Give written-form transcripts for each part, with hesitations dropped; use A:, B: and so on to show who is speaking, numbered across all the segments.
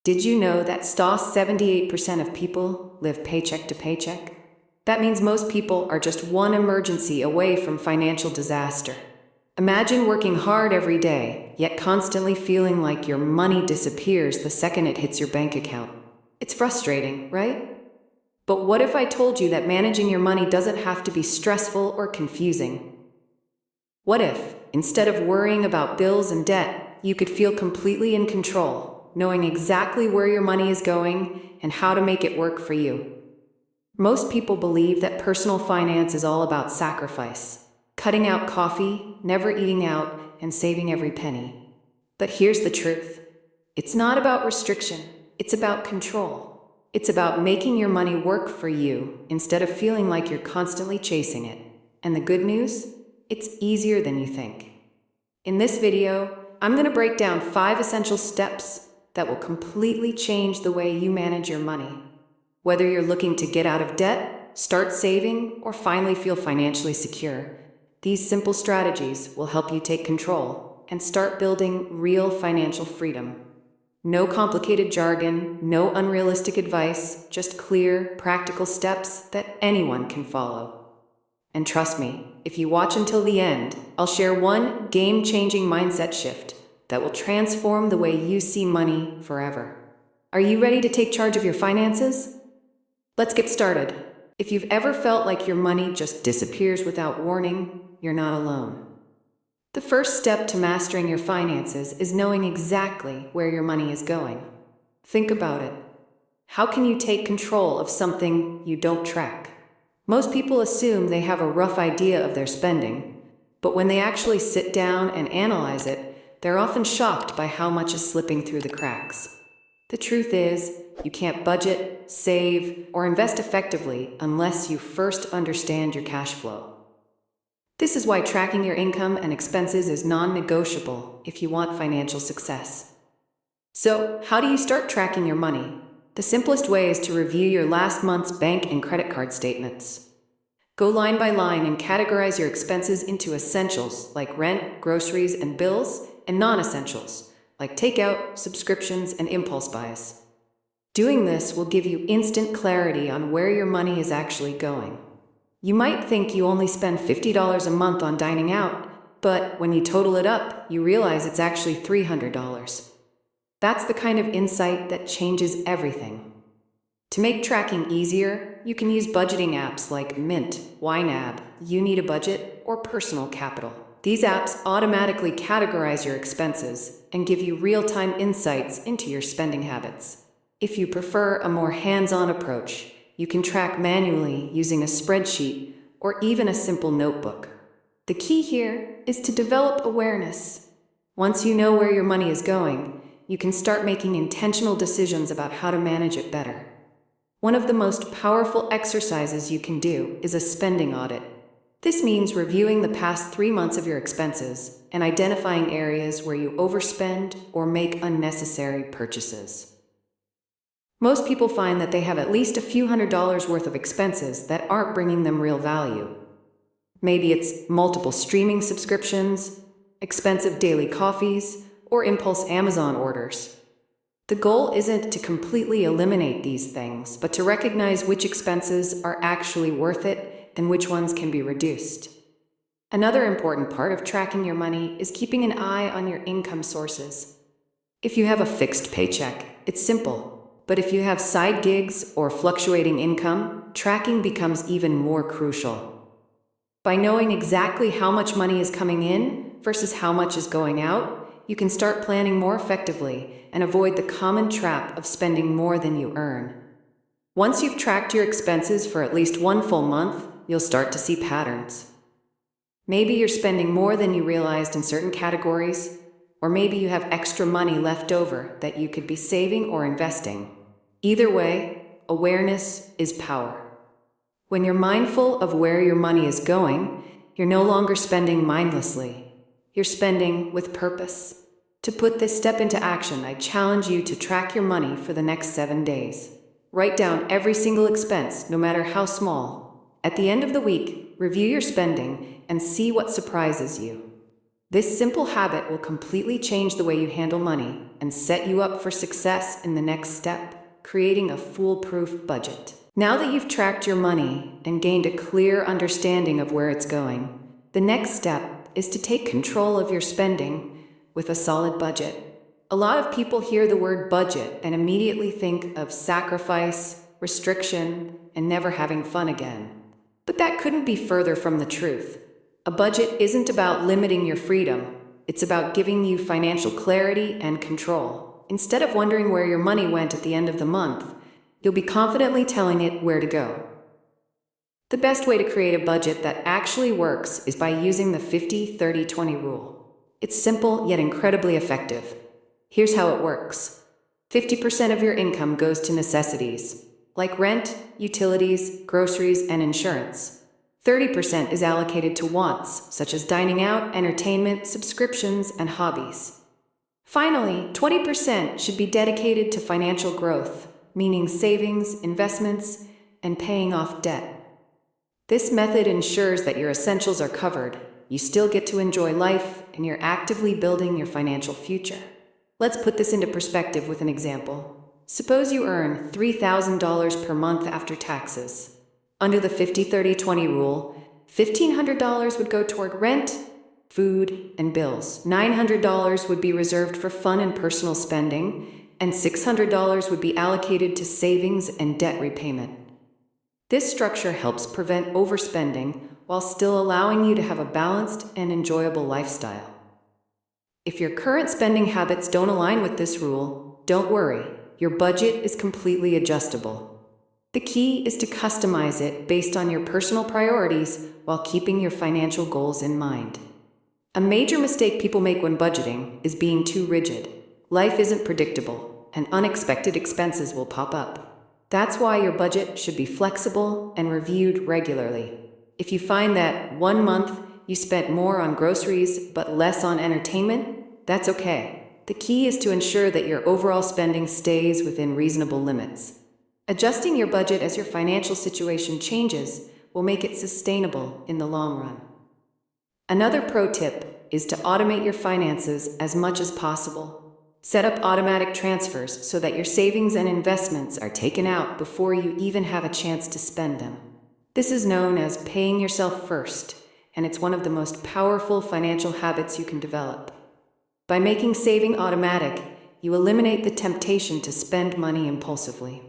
A: Did you know that 78% of people live paycheck to paycheck? That means most people are just one emergency away from financial disaster. Imagine working hard every day, yet constantly feeling like your money disappears the second it hits your bank account. It's frustrating, right? But what if I told you that managing your money doesn't have to be stressful or confusing? What if, instead of worrying about bills and debt, you could feel completely in control, knowing exactly where your money is going and how to make it work for you? Most people believe that personal finance is all about sacrifice, cutting out coffee, never eating out, and saving every penny. But here's the truth. It's not about restriction, it's about control. It's about making your money work for you instead of feeling like you're constantly chasing it. And the good news? It's easier than you think. In this video, I'm going to break down 5 essential steps that will completely change the way you manage your money. Whether you're looking to get out of debt, start saving, or finally feel financially secure, these simple strategies will help you take control and start building real financial freedom. No complicated jargon, no unrealistic advice, just clear, practical steps that anyone can follow. And trust me, if you watch until the end, I'll share one game-changing mindset shift that will transform the way you see money forever. Are you ready to take charge of your finances? Let's get started. If you've ever felt like your money just disappears without warning, you're not alone. The first step to mastering your finances is knowing exactly where your money is going. Think about it. How can you take control of something you don't track? Most people assume they have a rough idea of their spending, but when they actually sit down and analyze it, they're often shocked by how much is slipping through the cracks. The truth is, you can't budget, save, or invest effectively unless you first understand your cash flow. This is why tracking your income and expenses is non-negotiable if you want financial success. So, how do you start tracking your money? The simplest way is to review your last month's bank and credit card statements. Go line by line and categorize your expenses into essentials like rent, groceries, and bills, and non-essentials like takeout, subscriptions, and impulse buys. Doing this will give you instant clarity on where your money is actually going. You might think you only spend $50 a month on dining out, but when you total it up, you realize it's actually $300. That's the kind of insight that changes everything. To make tracking easier, you can use budgeting apps like Mint, YNAB, You Need a Budget, or Personal Capital. These apps automatically categorize your expenses and give you real-time insights into your spending habits. If you prefer a more hands-on approach, you can track manually using a spreadsheet or even a simple notebook. The key here is to develop awareness. Once you know where your money is going, you can start making intentional decisions about how to manage it better. One of the most powerful exercises you can do is a spending audit. This means reviewing the past 3 months of your expenses and identifying areas where you overspend or make unnecessary purchases. Most people find that they have at least a few $100s worth of expenses that aren't bringing them real value. Maybe it's multiple streaming subscriptions, expensive daily coffees, or impulse Amazon orders. The goal isn't to completely eliminate these things, but to recognize which expenses are actually worth it and which ones can be reduced. Another important part of tracking your money is keeping an eye on your income sources. If you have a fixed paycheck, it's simple. But if you have side gigs or fluctuating income, tracking becomes even more crucial. By knowing exactly how much money is coming in versus how much is going out, you can start planning more effectively and avoid the common trap of spending more than you earn. Once you've tracked your expenses for at least 1 full month, you'll start to see patterns. Maybe you're spending more than you realized in certain categories, or maybe you have extra money left over that you could be saving or investing. Either way, awareness is power. When you're mindful of where your money is going, you're no longer spending mindlessly. You're spending with purpose. To put this step into action, I challenge you to track your money for the next 7 days. Write down every single expense, no matter how small. At the end of the week, review your spending and see what surprises you. This simple habit will completely change the way you handle money and set you up for success in the next step, creating a foolproof budget. Now that you've tracked your money and gained a clear understanding of where it's going, the next step is to take control of your spending with a solid budget. A lot of people hear the word budget and immediately think of sacrifice, restriction, and never having fun again. But that couldn't be further from the truth. A budget isn't about limiting your freedom. It's about giving you financial clarity and control. Instead of wondering where your money went at the end of the month, you'll be confidently telling it where to go. The best way to create a budget that actually works is by using the 50-30-20 rule. It's simple yet incredibly effective. Here's how it works. 50% of your income goes to necessities, like rent, utilities, groceries, and insurance. 30% is allocated to wants, such as dining out, entertainment, subscriptions, and hobbies. Finally, 20% should be dedicated to financial growth, meaning savings, investments, and paying off debt. This method ensures that your essentials are covered, you still get to enjoy life, and you're actively building your financial future. Let's put this into perspective with an example. Suppose you earn $3,000 per month after taxes. Under the 50-30-20 rule, $1,500 would go toward rent, food, and bills. $900 would be reserved for fun and personal spending, and $600 would be allocated to savings and debt repayment. This structure helps prevent overspending while still allowing you to have a balanced and enjoyable lifestyle. If your current spending habits don't align with this rule, don't worry. Your budget is completely adjustable. The key is to customize it based on your personal priorities while keeping your financial goals in mind. A major mistake people make when budgeting is being too rigid. Life isn't predictable, and unexpected expenses will pop up. That's why your budget should be flexible and reviewed regularly. If you find that one month you spent more on groceries but less on entertainment, that's okay. The key is to ensure that your overall spending stays within reasonable limits. Adjusting your budget as your financial situation changes will make it sustainable in the long run. Another pro tip is to automate your finances as much as possible. Set up automatic transfers so that your savings and investments are taken out before you even have a chance to spend them. This is known as paying yourself first, and it's one of the most powerful financial habits you can develop. By making saving automatic, you eliminate the temptation to spend money impulsively.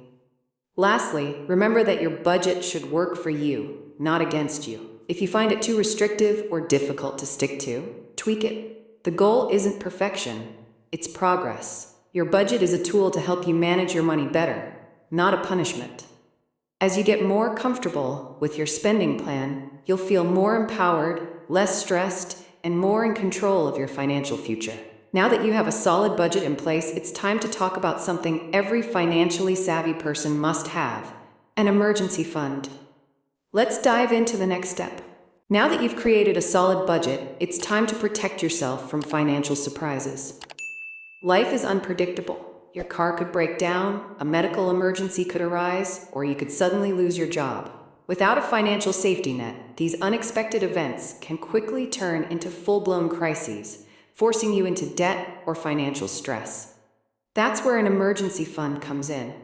A: Lastly, remember that your budget should work for you, not against you. If you find it too restrictive or difficult to stick to, tweak it. The goal isn't perfection, it's progress. Your budget is a tool to help you manage your money better, not a punishment. As you get more comfortable with your spending plan, you'll feel more empowered, less stressed, and more in control of your financial future. Now that you have a solid budget in place, it's time to talk about something every financially savvy person must have: an emergency fund. Let's dive into the next step. Now that you've created a solid budget, it's time to protect yourself from financial surprises. Life is unpredictable. Your car could break down, a medical emergency could arise, or you could suddenly lose your job. Without a financial safety net, these unexpected events can quickly turn into full-blown crises, forcing you into debt or financial stress. That's where an emergency fund comes in.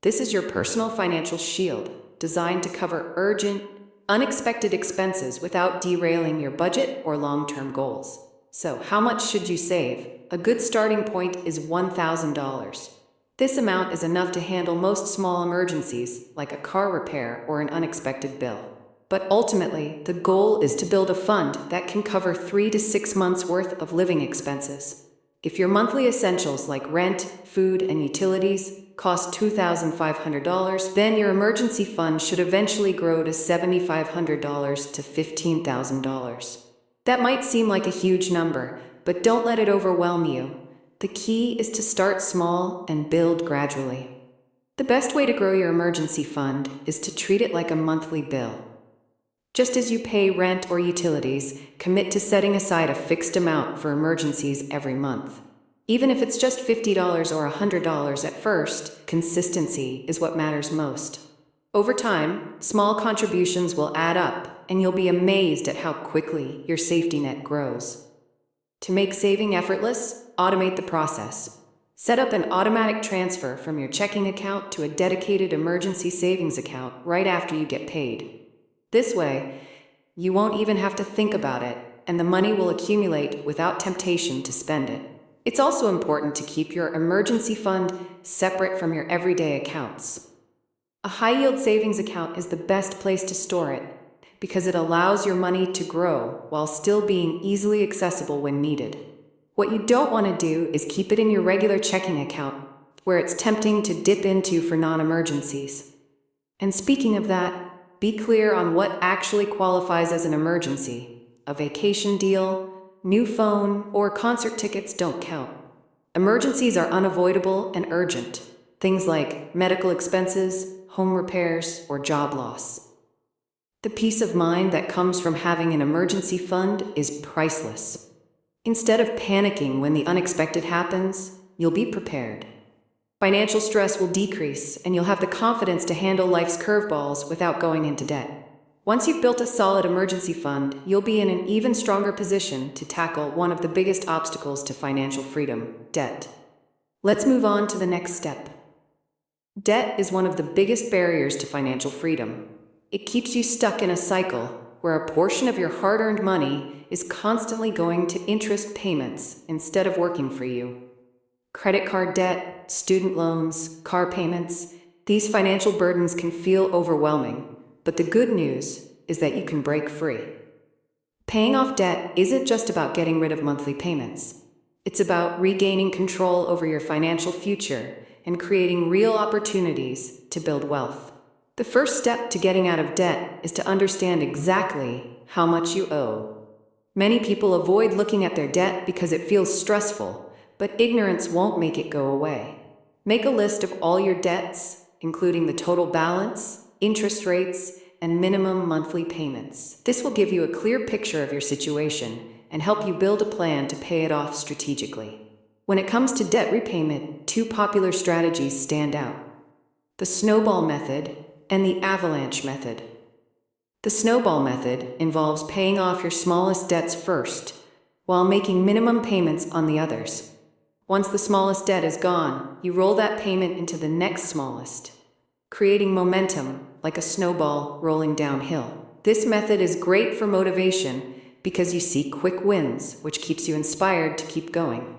A: This is your personal financial shield, designed to cover urgent, unexpected expenses without derailing your budget or long-term goals. So, how much should you save? A good starting point is $1,000. This amount is enough to handle most small emergencies, like a car repair or an unexpected bill. But ultimately, the goal is to build a fund that can cover 3 to 6 months' worth of living expenses. If your monthly essentials like rent, food, and utilities cost $2,500, then your emergency fund should eventually grow to $7,500 to $15,000. That might seem like a huge number, but don't let it overwhelm you. The key is to start small and build gradually. The best way to grow your emergency fund is to treat it like a monthly bill. Just as you pay rent or utilities, commit to setting aside a fixed amount for emergencies every month. Even if it's just $50 or $100 at first, consistency is what matters most. Over time, small contributions will add up, and you'll be amazed at how quickly your safety net grows. To make saving effortless, automate the process. Set up an automatic transfer from your checking account to a dedicated emergency savings account right after you get paid. This way, you won't even have to think about it, and the money will accumulate without temptation to spend it. It's also important to keep your emergency fund separate from your everyday accounts. A high-yield savings account is the best place to store it because it allows your money to grow while still being easily accessible when needed. What you don't want to do is keep it in your regular checking account, where it's tempting to dip into for non-emergencies. And speaking of that, be clear on what actually qualifies as an emergency. A vacation deal, new phone, or concert tickets don't count. Emergencies are unavoidable and urgent. Things like medical expenses, home repairs, or job loss. The peace of mind that comes from having an emergency fund is priceless. Instead of panicking when the unexpected happens, you'll be prepared. Financial stress will decrease, and you'll have the confidence to handle life's curveballs without going into debt. Once you've built a solid emergency fund, you'll be in an even stronger position to tackle one of the biggest obstacles to financial freedom: debt. Let's move on to the next step. Debt is one of the biggest barriers to financial freedom. It keeps you stuck in a cycle where a portion of your hard-earned money is constantly going to interest payments instead of working for you. Credit card debt, student loans, car payments, these financial burdens can feel overwhelming, but the good news is that you can break free. Paying off debt isn't just about getting rid of monthly payments. It's about regaining control over your financial future and creating real opportunities to build wealth. The first step to getting out of debt is to understand exactly how much you owe. Many people avoid looking at their debt because it feels stressful, but ignorance won't make it go away. Make a list of all your debts, including the total balance, interest rates, and minimum monthly payments. This will give you a clear picture of your situation and help you build a plan to pay it off strategically. When it comes to debt repayment, two popular strategies stand out: the snowball method and the avalanche method. The snowball method involves paying off your smallest debts first, while making minimum payments on the others. Once the smallest debt is gone, you roll that payment into the next smallest, creating momentum like a snowball rolling downhill. This method is great for motivation because you see quick wins, which keeps you inspired to keep going.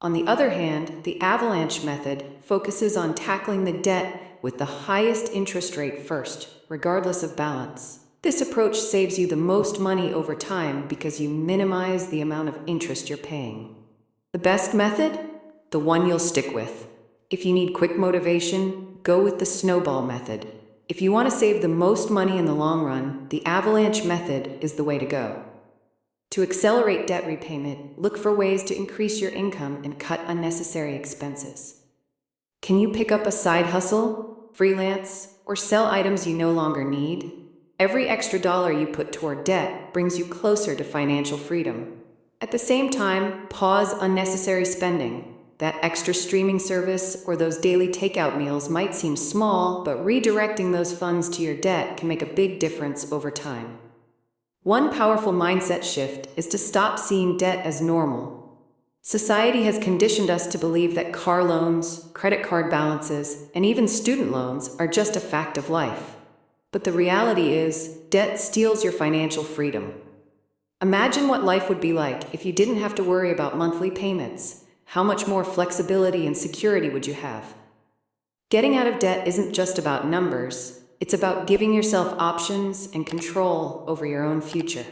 A: On the other hand, the avalanche method focuses on tackling the debt with the highest interest rate first, regardless of balance. This approach saves you the most money over time because you minimize the amount of interest you're paying. The best method? The one you'll stick with. If you need quick motivation, go with the snowball method. If you want to save the most money in the long run, the avalanche method is the way to go. To accelerate debt repayment, look for ways to increase your income and cut unnecessary expenses. Can you pick up a side hustle, freelance, or sell items you no longer need? Every extra dollar you put toward debt brings you closer to financial freedom. At the same time, pause unnecessary spending. That extra streaming service or those daily takeout meals might seem small, but redirecting those funds to your debt can make a big difference over time. One powerful mindset shift is to stop seeing debt as normal. Society has conditioned us to believe that car loans, credit card balances, and even student loans are just a fact of life. But the reality is, debt steals your financial freedom. Imagine what life would be like if you didn't have to worry about monthly payments. How much more flexibility and security would you have? Getting out of debt isn't just about numbers. It's about giving yourself options and control over your own future.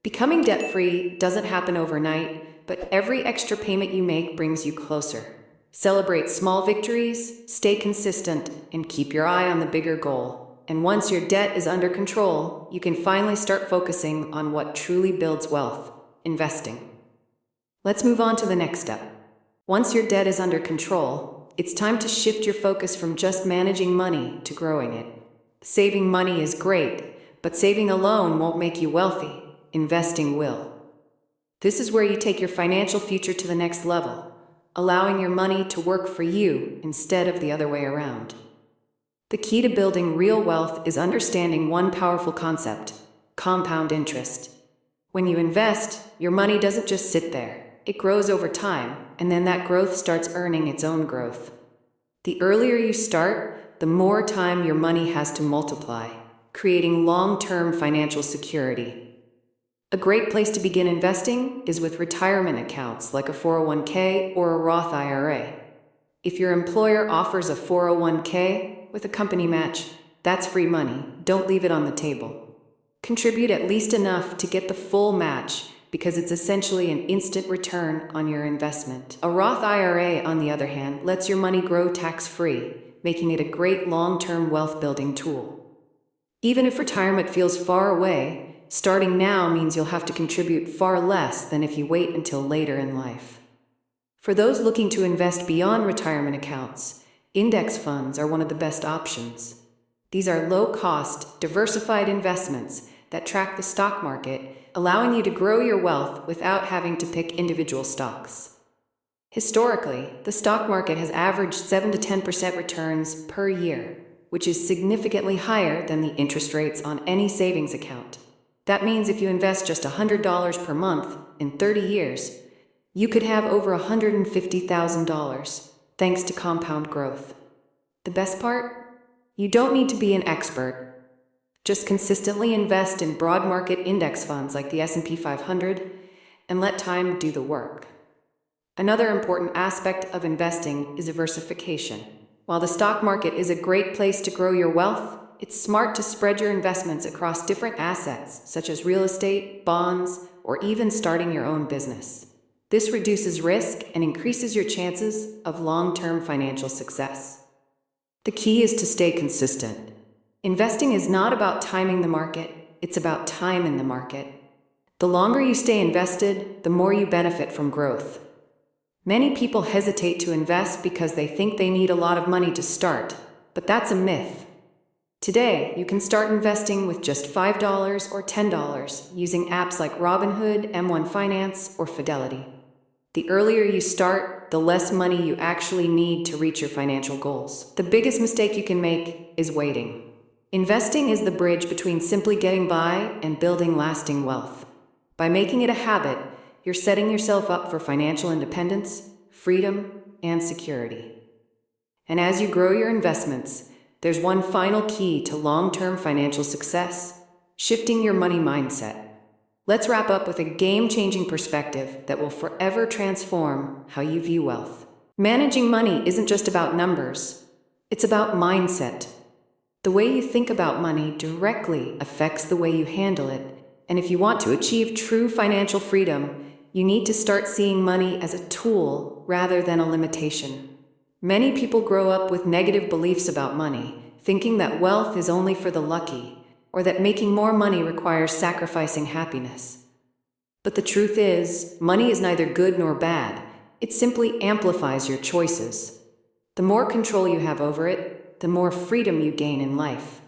A: Becoming debt-free doesn't happen overnight, but every extra payment you make brings you closer. Celebrate small victories, stay consistent, and keep your eye on the bigger goal. And once your debt is under control, you can finally start focusing on what truly builds wealth: investing. Let's move on to the next step. Once your debt is under control, it's time to shift your focus from just managing money to growing it. Saving money is great, but saving alone won't make you wealthy. Investing will. This is where you take your financial future to the next level, allowing your money to work for you instead of the other way around. The key to building real wealth is understanding one powerful concept: compound interest. When you invest, your money doesn't just sit there. It grows over time, and then that growth starts earning its own growth. The earlier you start, the more time your money has to multiply, creating long-term financial security. A great place to begin investing is with retirement accounts like a 401k or a Roth IRA. If your employer offers a 401k with a company match, that's free money. Don't leave it on the table. Contribute at least enough to get the full match because it's essentially an instant return on your investment. A Roth IRA, on the other hand, lets your money grow tax-free, making it a great long-term wealth-building tool. Even if retirement feels far away, starting now means you'll have to contribute far less than if you wait until later in life. For those looking to invest beyond retirement accounts, index funds are one of the best options. These are low-cost, diversified investments that track the stock market, allowing you to grow your wealth without having to pick individual stocks. Historically, the stock market has averaged 7 to 10% returns per year, which is significantly higher than the interest rates on any savings account. That means if you invest just $100 per month in 30 years, you could have over $150,000 thanks to compound growth. The best part? You don't need to be an expert. Just consistently invest in broad market index funds like the S&P 500 and let time do the work. Another important aspect of investing is diversification. While the stock market is a great place to grow your wealth, it's smart to spread your investments across different assets, such as real estate, bonds, or even starting your own business. This reduces risk and increases your chances of long-term financial success. The key is to stay consistent. Investing is not about timing the market, it's about time in the market. The longer you stay invested, the more you benefit from growth. Many people hesitate to invest because they think they need a lot of money to start, but that's a myth. Today, you can start investing with just $5 or $10 using apps like Robinhood, M1 Finance, or Fidelity. The earlier you start, the less money you actually need to reach your financial goals. The biggest mistake you can make is waiting. Investing is the bridge between simply getting by and building lasting wealth. By making it a habit, you're setting yourself up for financial independence, freedom, and security. And as you grow your investments, there's one final key to long-term financial success: shifting your money mindset. Let's wrap up with a game-changing perspective that will forever transform how you view wealth. Managing money isn't just about numbers, it's about mindset. The way you think about money directly affects the way you handle it, and if you want to achieve true financial freedom, you need to start seeing money as a tool rather than a limitation. Many people grow up with negative beliefs about money, thinking that wealth is only for the lucky, or that making more money requires sacrificing happiness. But the truth is, money is neither good nor bad. It simply amplifies your choices. The more control you have over it, the more freedom you gain in life.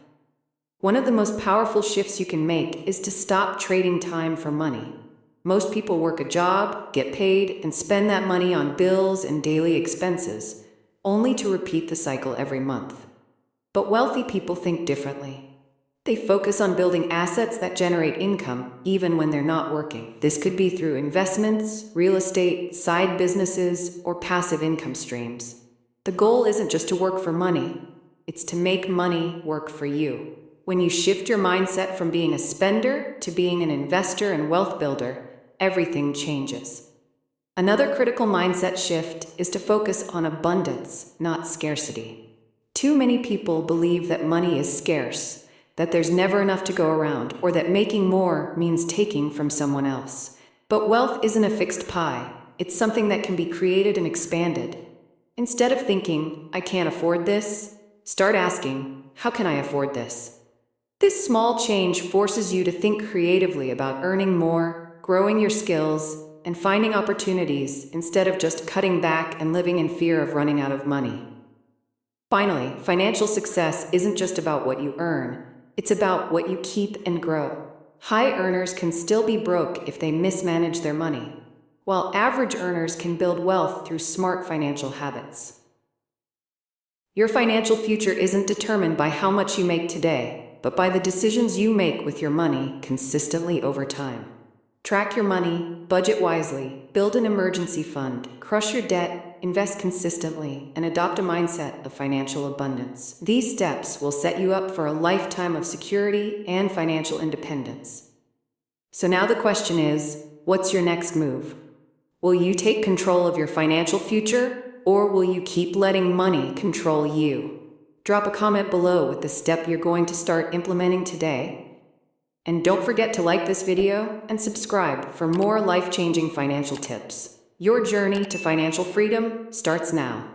A: One of the most powerful shifts you can make is to stop trading time for money. Most people work a job, get paid, and spend that money on bills and daily expenses, only to repeat the cycle every month. But wealthy people think differently. They focus on building assets that generate income even when they're not working. This could be through investments, real estate, side businesses, or passive income streams. The goal isn't just to work for money. It's to make money work for you. When you shift your mindset from being a spender to being an investor and wealth builder, everything changes. Another critical mindset shift is to focus on abundance, not scarcity. Too many people believe that money is scarce, that there's never enough to go around, or that making more means taking from someone else. But wealth isn't a fixed pie. It's something that can be created and expanded. Instead of thinking, I can't afford this, start asking, how can I afford this? This small change forces you to think creatively about earning more, growing your skills, and finding opportunities instead of just cutting back and living in fear of running out of money. Finally, financial success isn't just about what you earn, it's about what you keep and grow. High earners can still be broke if they mismanage their money, while average earners can build wealth through smart financial habits. Your financial future isn't determined by how much you make today, but by the decisions you make with your money consistently over time. Track your money, budget wisely, build an emergency fund, crush your debt, invest consistently, and adopt a mindset of financial abundance. These steps will set you up for a lifetime of security and financial independence. So now the question is, what's your next move? Will you take control of your financial future, or will you keep letting money control you? Drop a comment below with the step you're going to start implementing today. And don't forget to like this video and subscribe for more life-changing financial tips. Your journey to financial freedom starts now.